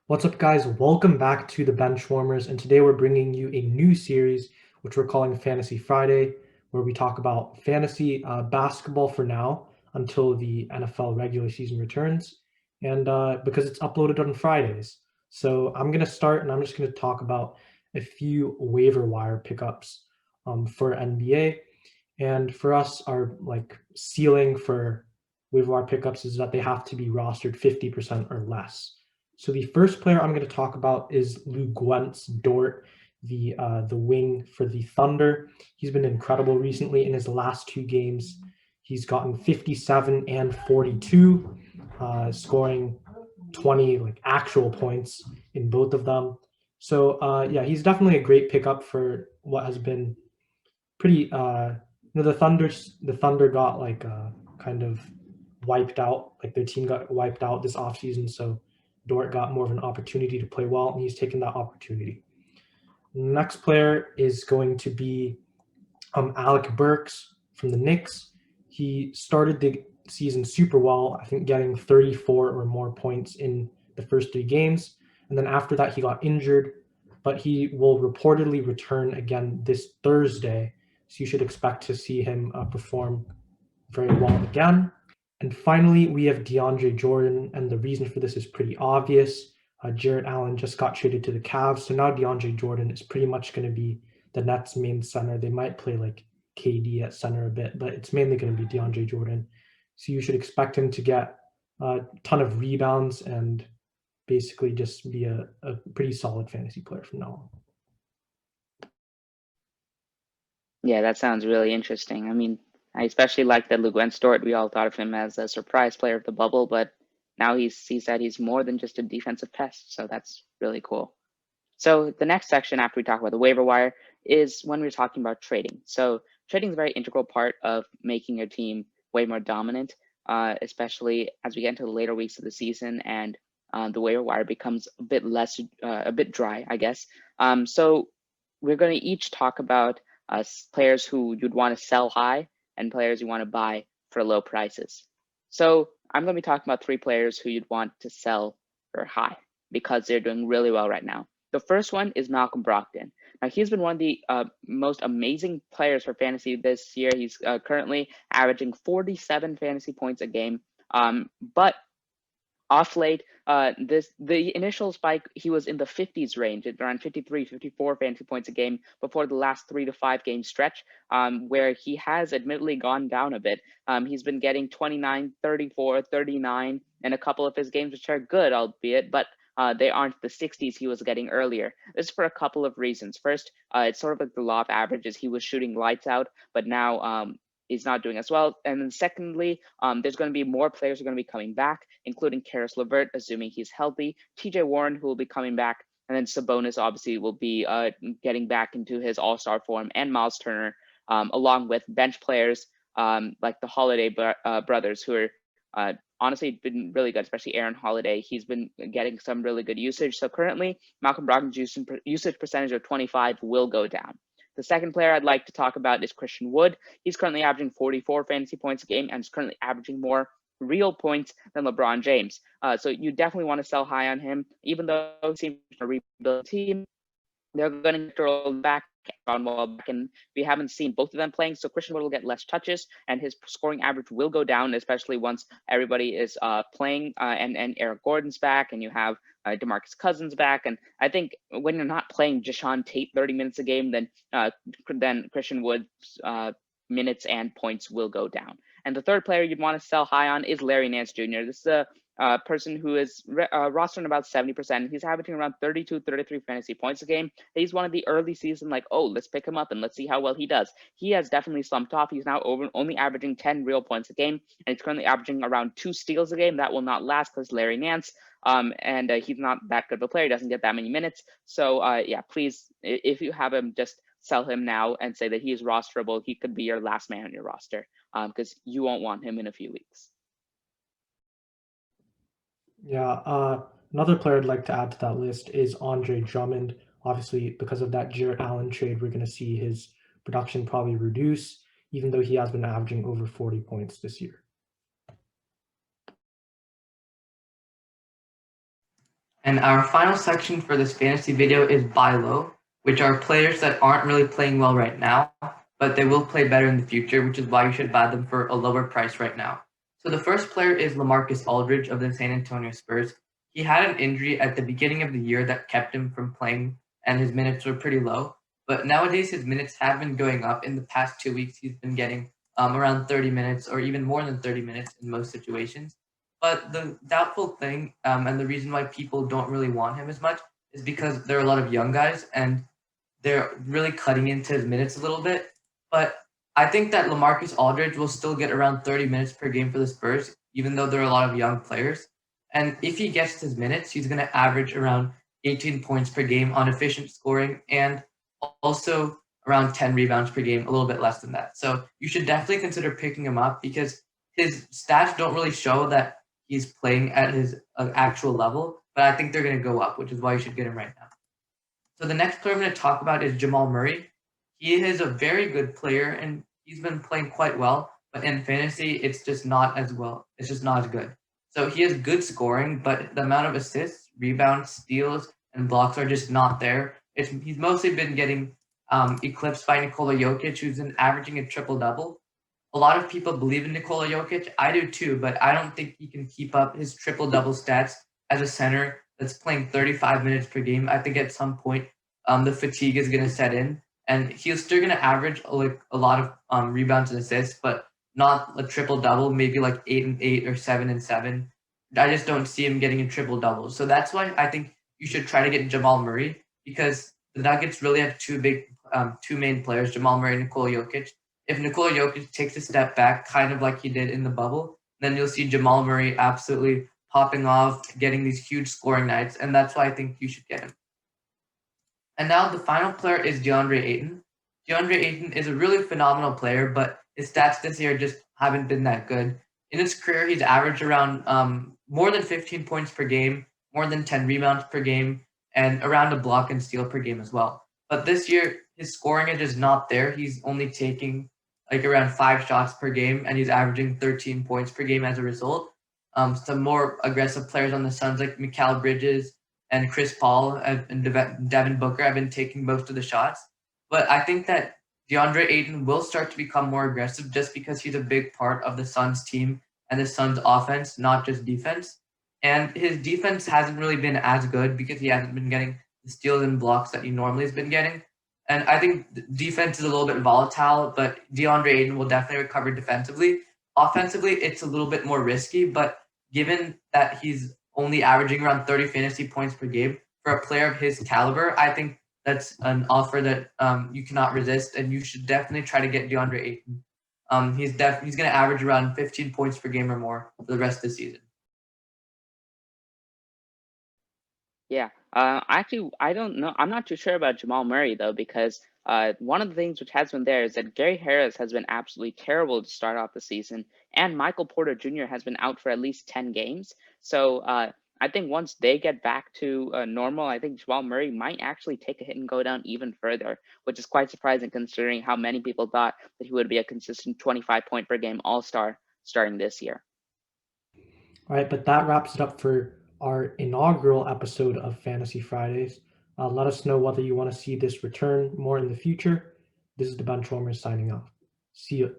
What's up, guys? Welcome back to the Bench Warmers, and today we're bringing you a new series, which we're calling Fantasy Friday, where we talk about fantasy basketball for now until the NFL regular season returns, and because it's uploaded on Fridays. So I'm going to start, and I'm just going to talk about a few waiver wire pickups for NBA. And for us, our ceiling for waiver wire pickups is that they have to be rostered 50% or less. So the first player I'm going to talk about is Luguentz Dort, the wing for the Thunder. He's been incredible recently in his last two games. He's gotten 57 and 42, scoring 20 actual points in both of them. So yeah, he's definitely a great pickup for what has been pretty. The Thunder got kind of wiped out. Like their team got wiped out this offseason, so Dort got more of an opportunity to play well, and he's taken that opportunity. Next player is going to be Alec Burks from the Knicks. He started the season super well, I think getting 34 or more points in the first three games. And then after that, he got injured, but he will reportedly return again this Thursday. So you should expect to see him perform very well again. And finally, we have DeAndre Jordan, and the reason for this is pretty obvious. Jarrett Allen just got traded to the Cavs, so now DeAndre Jordan is pretty much going to be the Nets' main center. They might play like KD at center a bit, but it's mainly going to be DeAndre Jordan. So you should expect him to get a ton of rebounds and basically just be a pretty solid fantasy player from now on. Yeah, that sounds really interesting. I mean, I especially like that Luguentz Dort. We all thought of him as a surprise player of the bubble, but now he said he's more than just a defensive pest. So that's really cool. So the next section after we talk about the waiver wire is when we're talking about trading. So trading is a very integral part of making your team way more dominant, especially as we get into the later weeks of the season and the waiver wire becomes a bit less, a bit dry, I guess. So we're going to each talk about players who you'd want to sell high and players you want to buy for low prices. So I'm going to be talking about three players who you'd want to sell for high because they're doing really well right now. The first one is Malcolm Brogdon. Now, he's been one of the most amazing players for fantasy this year. He's currently averaging 47 fantasy points a game. But off late, the initial spike, he was in the 50s range, at around 53, 54 fantasy points a game before the last 3 to 5 game stretch, where he has admittedly gone down a bit. He's been getting 29, 34, 39 in a couple of his games, which are good, albeit, but they aren't the 60s he was getting earlier. This is for a couple of reasons. First, it's sort of like the law of averages. He was shooting lights out, but now is not doing as well. And then secondly, there's going to be more players who are going to be coming back, including Karis LeVert, assuming he's healthy, TJ Warren, who will be coming back, and then Sabonis obviously will be getting back into his all-star form, and Miles Turner, along with bench players like the Holiday brothers, who are honestly been really good, especially Aaron Holiday. He's been getting some really good usage. So currently, Malcolm Brogdon's usage percentage of 25 will go down. The second player I'd like to talk about is Christian Wood. He's currently averaging 44 fantasy points a game and is currently averaging more real points than LeBron James. So you definitely want to sell high on him, even though he seems to rebuild the team. They're going to roll back on Wall back, and we haven't seen both of them playing. So Christian Wood will get less touches, and his scoring average will go down, especially once everybody is playing and Eric Gordon's back, and you have DeMarcus Cousins back. And I think when you're not playing Jashawn Tate 30 minutes a game, then Christian Wood's minutes and points will go down. And the third player you'd want to sell high on is Larry Nance Jr. This is a person who is rostered about 70%. He's averaging around 32, 33 fantasy points a game. He's one of the early season, like, oh, let's pick him up and let's see how well he does. He has definitely slumped off. He's now only averaging 10 real points a game, and he's currently averaging around 2 steals a game. That will not last because Larry Nance, and he's not that good of a player. He doesn't get that many minutes. So, yeah, please, if you have him, just sell him now and say that he is rosterable. He could be your last man on your roster because you won't want him in a few weeks. Yeah, another player I'd like to add to that list is Andre Drummond. Obviously, because of that Jarrett Allen trade, we're going to see his production probably reduce, even though he has been averaging over 40 points this year. And our final section for this fantasy video is BiLo, which are players that aren't really playing well right now, but they will play better in the future, which is why you should buy them for a lower price right now. So the first player is LaMarcus Aldridge of the San Antonio Spurs. He had an injury at the beginning of the year that kept him from playing, and his minutes were pretty low. But nowadays, his minutes have been going up. In the past 2 weeks, he's been getting around 30 minutes or even more than 30 minutes in most situations. But the doubtful thing, and the reason why people don't really want him as much, is because there are a lot of young guys and they're really cutting into his minutes a little bit. But I think that LaMarcus Aldridge will still get around 30 minutes per game for the Spurs, even though there are a lot of young players. And if he gets his minutes, he's going to average around 18 points per game on efficient scoring and also around 10 rebounds per game, a little bit less than that. So you should definitely consider picking him up because his stats don't really show that he's playing at his actual level, but I think they're going to go up, which is why you should get him right now. So the next player I'm going to talk about is Jamal Murray. He is a very good player and he's been playing quite well, but in fantasy, it's just not as well. It's just not as good. So he has good scoring, but the amount of assists, rebounds, steals, and blocks are just not there. He's mostly been getting eclipsed by Nikola Jokic, who's been averaging a triple double. A lot of people believe in Nikola Jokic. I do too, but I don't think he can keep up his triple double stats as a center that's playing 35 minutes per game. I think at some point the fatigue is going to set in, and he's still going to average like a lot of rebounds and assists, but not a triple double. Maybe like 8 and 8 or 7 and 7. I just don't see him getting a triple double. So that's why I think you should try to get Jamal Murray because the Nuggets really have two main players, Jamal Murray and Nikola Jokic. If Nikola Jokic takes a step back, kind of like he did in the bubble, then you'll see Jamal Murray absolutely popping off, getting these huge scoring nights, and that's why I think you should get him. And now the final player is DeAndre Ayton. DeAndre Ayton is a really phenomenal player, but his stats this year just haven't been that good. In his career, he's averaged around more than 15 points per game, more than 10 rebounds per game, and around a block and steal per game as well. But this year, his scoring is just not there. He's only taking like around 5 shots per game, and he's averaging 13 points per game as a result. Some more aggressive players on the Suns like Mikal Bridges and Chris Paul and Devin Booker have been taking most of the shots. But I think that DeAndre Ayton will start to become more aggressive just because he's a big part of the Suns team and the Suns offense, not just defense. And his defense hasn't really been as good because he hasn't been getting the steals and blocks that he normally has been getting. And I think defense is a little bit volatile, but DeAndre Ayton will definitely recover defensively. Offensively, it's a little bit more risky, but given that he's only averaging around 30 fantasy points per game for a player of his caliber, I think that's an offer that you cannot resist, and you should definitely try to get DeAndre Ayton. He's going to average around 15 points per game or more for the rest of the season. Yeah. Actually, I don't know. I'm not too sure about Jamal Murray though, because one of the things which has been there is that Gary Harris has been absolutely terrible to start off the season, and Michael Porter Jr. has been out for at least 10 games. So I think once they get back to normal, I think Jamal Murray might actually take a hit and go down even further, which is quite surprising considering how many people thought that he would be a consistent 25 point per game all-star starting this year. All right, but that wraps it up for our inaugural episode of Fantasy Fridays. Let us know whether you want to see this return more in the future. This is the Benchwarmers signing off. See you.